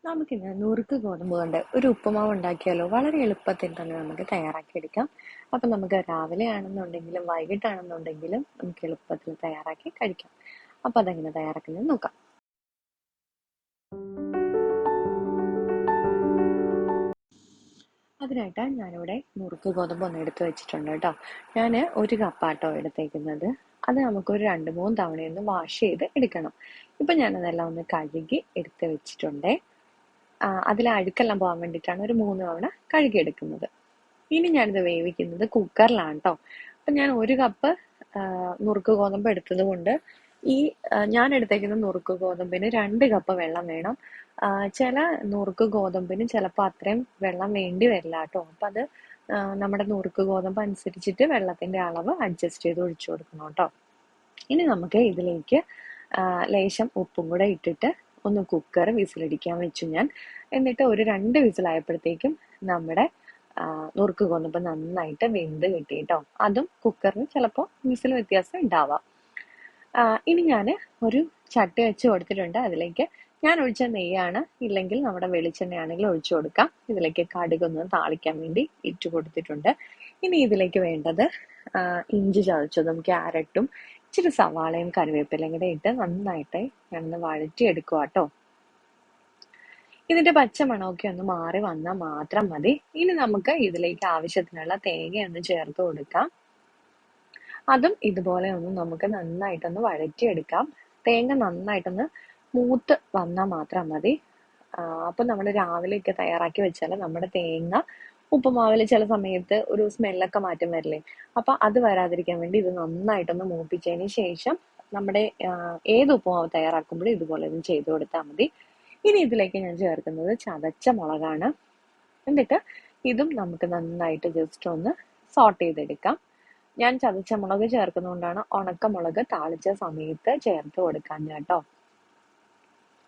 നമുക്കിന്ന് നുറുക്ക് ഗോതമ്പ് കൊണ്ട് ഒരു ഉപ്പുമാവ് ഉണ്ടാക്കിയാലോ? വളരെ എളുപ്പത്തിൽ തന്നെ നമുക്ക് തയ്യാറാക്കിയെടുക്കാം. അപ്പം നമുക്ക് രാവിലെ ആണെന്നുണ്ടെങ്കിലും വൈകിട്ടാണെന്നുണ്ടെങ്കിലും നമുക്ക് എളുപ്പത്തിൽ തയ്യാറാക്കി കഴിക്കാം. അപ്പം അതെങ്ങനെ തയ്യാറാക്കുന്നത് നോക്കാം. അതിനായിട്ട് ഞാനിവിടെ നുറുക്ക് ഗോതമ്പ് ഒന്ന് എടുത്ത് വെച്ചിട്ടുണ്ട് കേട്ടോ. ഞാൻ ഒരു കപ്പാട്ടോ എടുത്തേക്കുന്നത്. അത് നമുക്കൊരു 2-3 തവണയൊന്ന് വാഷ് ചെയ്ത് എടുക്കണം. ഇപ്പം ഞാനതെല്ലാം ഒന്ന് കഴുകി എടുത്ത് വെച്ചിട്ടുണ്ടേ. അതിലെ അഴുക്കെല്ലാം പോകാൻ വേണ്ടിയിട്ടാണ് ഒരു 3 തവണ കഴുകിയെടുക്കുന്നത്. ഇനി ഞാനിത് വേവിക്കുന്നത് കുക്കറിലാണ് കേട്ടോ. അപ്പം ഞാൻ ഒരു കപ്പ് നുറുക്ക് ഗോതമ്പ് എടുത്തത് കൊണ്ട് ഈ ഞാൻ എടുത്തേക്കുന്ന നുറുക്ക് ഗോതമ്പിന് 2 കപ്പ് വെള്ളം വേണം. ചില നുറുക്ക് ഗോതമ്പിന് ചിലപ്പോൾ അത്രയും വെള്ളം വേണ്ടി വരില്ല കേട്ടോ. അപ്പം അത് നമ്മുടെ നുറുക്ക് ഗോതമ്പ് അനുസരിച്ചിട്ട് വെള്ളത്തിന്റെ അളവ് അഡ്ജസ്റ്റ് ചെയ്ത് ഒഴിച്ചു കൊടുക്കണം കേട്ടോ. ഇനി നമുക്ക് ഇതിലേക്ക് ലേശം ഉപ്പും കൂടെ ഇട്ടിട്ട് ഒന്ന് കുക്കർ വിസിലടിക്കാൻ വെച്ചു ഞാൻ. എന്നിട്ട് ഒരു 2 വിസിലായപ്പോഴത്തേക്കും നമ്മുടെ നുറുക്ക് ഗോതമ്പ് നന്നായിട്ട് വെന്ത് കിട്ടി കേട്ടോ. അതും കുക്കറിന് ചിലപ്പോൾ വിസിൽ വ്യത്യാസം ഉണ്ടാവാം. ഇനി ഞാൻ ഒരു ചട്ടി വെച്ച് കൊടുത്തിട്ടുണ്ട്. അതിലേക്ക് ഞാൻ ഒഴിച്ച നെയ്യാണ്, ഇല്ലെങ്കിൽ നമ്മുടെ വെളിച്ചെണ്ണയാണെങ്കിലും ഒഴിച്ചു കൊടുക്കാം. ഇതിലേക്ക് കടുകൊന്ന് താളിക്കാൻ വേണ്ടി ഇട്ട് കൊടുത്തിട്ടുണ്ട്. ഇനി ഇതിലേക്ക് വേണ്ടത് ഇഞ്ചി ചതച്ചതും ക്യാരറ്റും ഇച്ചിരി സവാളയും കറിവേപ്പിലയും കൂടെ ഇട്ട് നന്നായിട്ട് ഞാനൊന്ന് വഴറ്റിയെടുക്കുക കേട്ടോ. ഇതിന്റെ പച്ചമണമൊക്കെ ഒന്ന് മാറി വന്നാൽ മാത്രം മതി. ഇനി നമുക്ക് ഇതിലേക്ക് ആവശ്യത്തിനുള്ള തേങ്ങ ഒന്ന് ചേർത്ത് കൊടുക്കാം. അതും ഇതുപോലെ ഒന്ന് നമുക്ക് നന്നായിട്ടൊന്ന് വഴറ്റിയെടുക്കാം. തേങ്ങ നന്നായിട്ടൊന്ന് മൂത്ത് വന്നാൽ മാത്രം മതി. അപ്പൊ നമ്മൾ രാവിലെയൊക്കെ തയ്യാറാക്കി വെച്ചാൽ നമ്മുടെ തേങ്ങ ഉപ്പുമാവിൽ ചില സമയത്ത് ഒരു സ്മെല്ലൊക്കെ മാറ്റം വരില്ലേ? അപ്പൊ അത് വരാതിരിക്കാൻ വേണ്ടി ഇത് നന്നായിട്ടൊന്ന് മൂപ്പിച്ചതിന് ശേഷം നമ്മുടെ ഏത് ഉപ്പുമാവ് തയ്യാറാക്കുമ്പോഴും ഇതുപോലെ ഒന്ന് ചെയ്തു കൊടുത്താൽ മതി. ഇനി ഇതിലേക്ക് ഞാൻ ചേർക്കുന്നത് ചതച്ച മുളകാണ്. എന്നിട്ട് ഇതും നമുക്ക് നന്നായിട്ട് ജസ്റ്റ് ഒന്ന് സോട്ട് ചെയ്തെടുക്കാം. ഞാൻ ചതച്ച മുളക് ചേർക്കുന്നതുകൊണ്ടാണ് ഉണക്കമുളക് താളിച്ച സമയത്ത് ചേർത്ത് കൊടുക്കാൻ കേട്ടോ.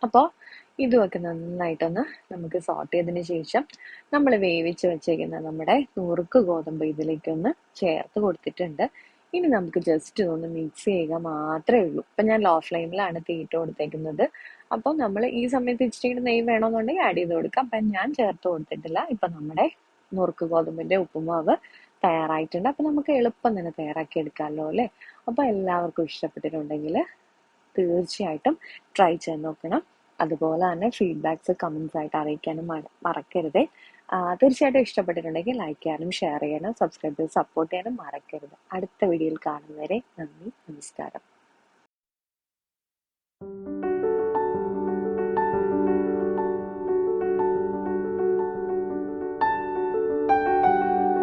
അപ്പോൾ ഇതുമൊക്കെ നന്നായിട്ടൊന്ന് നമുക്ക് സോട്ട് ചെയ്തതിന് ശേഷം നമ്മൾ വേവിച്ച് വെച്ചേക്കുന്ന നമ്മുടെ നുറുക്ക് ഗോതമ്പ് ഇതിലേക്കൊന്ന് ചേർത്ത് കൊടുത്തിട്ടുണ്ട്. ഇനി നമുക്ക് ജസ്റ്റ് ഇതൊന്ന് മിക്സ് ചെയ്യുക മാത്രമേ ഉള്ളൂ. ഇപ്പം ഞാൻ ലോ ഫ്ലെയിമിലാണ് തീയിട്ട് കൊടുത്തേക്കുന്നത്. അപ്പോൾ നമ്മൾ ഈ സമയത്ത് ഇച്ചിരി നെയ്യ് വേണമെന്നുണ്ടെങ്കിൽ ആഡ് ചെയ്ത് കൊടുക്കാം. അപ്പം ഞാൻ ചേർത്ത് കൊടുത്തിട്ടില്ല. ഇപ്പം നമ്മുടെ നുറുക്ക് ഗോതമ്പിന്റെ ഉപ്പുമാവ് തയ്യാറായിട്ടുണ്ട്. അപ്പം നമുക്ക് എളുപ്പം തന്നെ തയ്യാറാക്കി എടുക്കാമല്ലോ അല്ലേ? അപ്പോൾ എല്ലാവർക്കും ഇഷ്ടപ്പെട്ടിട്ടുണ്ടെങ്കിൽ തീർച്ചയായിട്ടും ട്രൈ ചെയ്ത് നോക്കണം. അതുപോലെ തന്നെ ഫീഡ്ബാക്സ് കമൻസ് ആയിട്ട് അറിയിക്കാനും മറക്കരുതേ. തീർച്ചയായിട്ടും ഇഷ്ടപ്പെട്ടിട്ടുണ്ടെങ്കിൽ ലൈക്ക് ചെയ്യാനും ഷെയർ ചെയ്യാനും സബ്സ്ക്രൈബ് ചെയ്ത് സപ്പോർട്ട് ചെയ്യാനും മറക്കരുത്. അടുത്ത വീഡിയോയിൽ കാണുന്നവരെ നന്ദി, നമസ്കാരം.